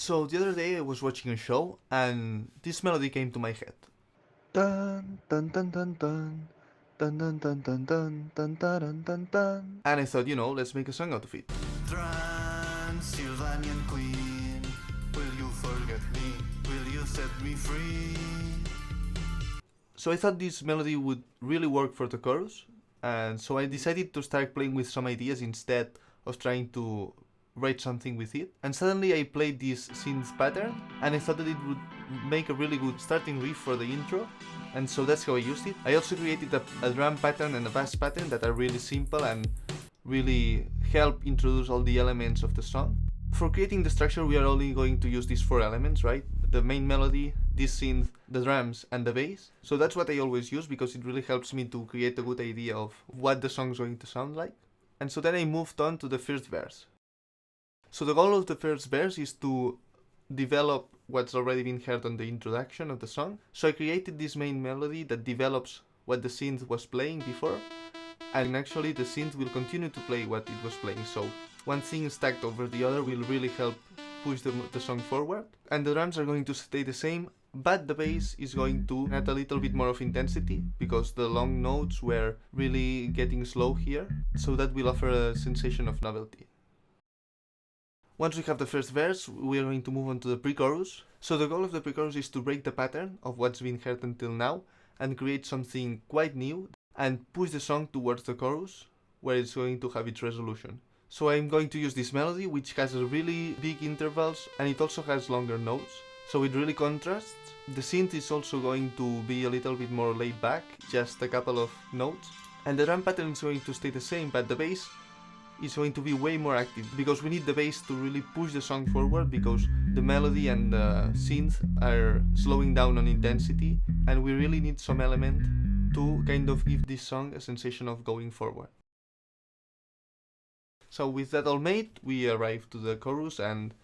So the other day I was watching a show and this melody came to my head. Dun dun dun dun dun dun dun dun dun dun dun dun dun dun. And I thought, let's make a song out of it. Transylvanian queen, will you forget me? Will you set me free? So I thought this melody would really work for the chorus, and so I decided to start playing with some ideas instead of trying to write something with it. And suddenly I played this synth pattern, and I thought that it would make a really good starting riff for the intro, and so that's how I used it. I also created a drum pattern and a bass pattern that are really simple and really help introduce all the elements of the song. For creating the structure, we are only going to use these 4 elements, right? The main melody, this synth, the drums, and the bass. So that's what I always use because it really helps me to create a good idea of what the song's going to sound like. And so then I moved on to the first verse. So the goal of the first verse is to develop what's already been heard on the introduction of the song. So I created this main melody that develops what the synth was playing before, and actually the synth will continue to play what it was playing. So one thing stacked over the other will really help push the song forward. And the drums are going to stay the same, but the bass is going to add a little bit more of intensity because the long notes were really getting slow here. So that will offer a sensation of novelty. Once we have the first verse, we are going to move on to the pre-chorus. So the goal of the pre-chorus is to break the pattern of what's been heard until now and create something quite new and push the song towards the chorus where it's going to have its resolution. So I'm going to use this melody which has really big intervals and it also has longer notes, so it really contrasts. The synth is also going to be a little bit more laid back, just a couple of notes, and the drum pattern is going to stay the same, but the bass is going to be way more active because we need the bass to really push the song forward because the melody and the synth are slowing down on intensity and we really need some element to kind of give this song a sensation of going forward. So with that all made, we arrive to the chorus and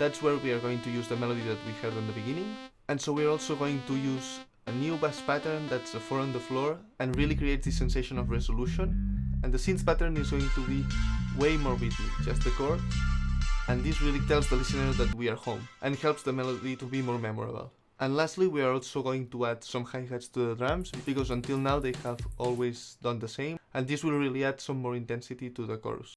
that's where we are going to use the melody that we heard in the beginning. And so we're also going to use a new bass pattern that's a 4 on the floor and really creates this sensation of resolution. And the synth pattern is going to be way more rhythmic, just the chords. And this really tells the listener that we are home and helps the melody to be more memorable. And lastly, we are also going to add some hi-hats to the drums because until now they have always done the same, and this will really add some more intensity to the chorus.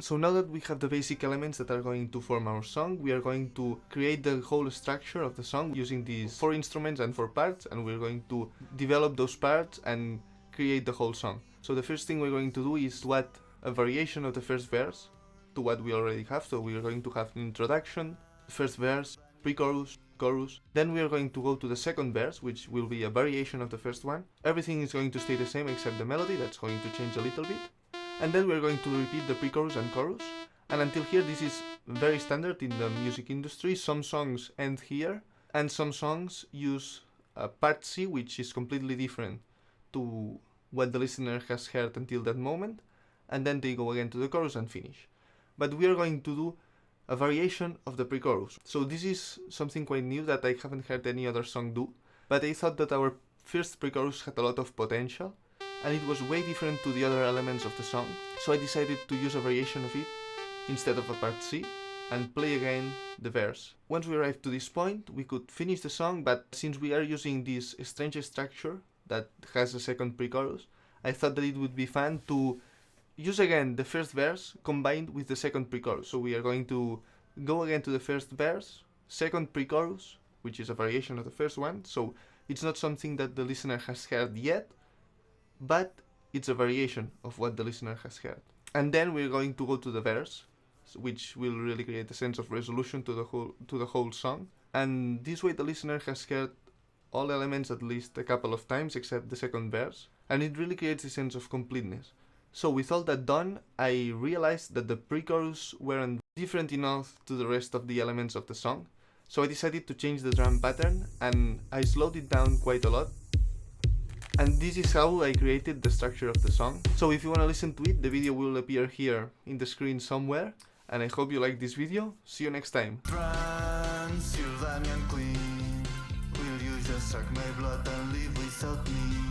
So now that we have the basic elements that are going to form our song, we are going to create the whole structure of the song using these 4 instruments and 4 parts, and we're going to develop those parts and create the whole song. So the first thing we're going to do is to add a variation of the first verse to what we already have. So we are going to have an introduction, first verse, pre-chorus, chorus. Then we are going to go to the second verse, which will be a variation of the first one. Everything is going to stay the same except the melody, that's going to change a little bit. And then we're going to repeat the pre-chorus and chorus. And until here, this is very standard in the music industry. Some songs end here, and some songs use part C, which is completely different to what the listener has heard until that moment, and then they go again to the chorus and finish. But we are going to do a variation of the pre-chorus. So this is something quite new that I haven't heard any other song do, but I thought that our first pre-chorus had a lot of potential, and it was way different to the other elements of the song, so I decided to use a variation of it instead of a part C, and play again the verse. Once we arrived to this point, we could finish the song, but since we are using this strange structure that has a second pre-chorus, I thought that it would be fun to use again the first verse combined with the second pre-chorus. So we are going to go again to the first verse, second pre-chorus, which is a variation of the first one, so it's not something that the listener has heard yet, but it's a variation of what the listener has heard. And then we're going to go to the verse, which will really create a sense of resolution to the whole song. And this way the listener has heard all elements at least a couple of times except the second verse, and it really creates a sense of completeness. So with all that done, I realized that the pre-chorus weren't different enough to the rest of the elements of the song, so I decided to change the drum pattern, and I slowed it down quite a lot. And this is how I created the structure of the song. So if you want to listen to it, the video will appear here in the screen somewhere, and I hope you like this video. See you next time. Transylvanian queen, will you just suck my blood and live without me?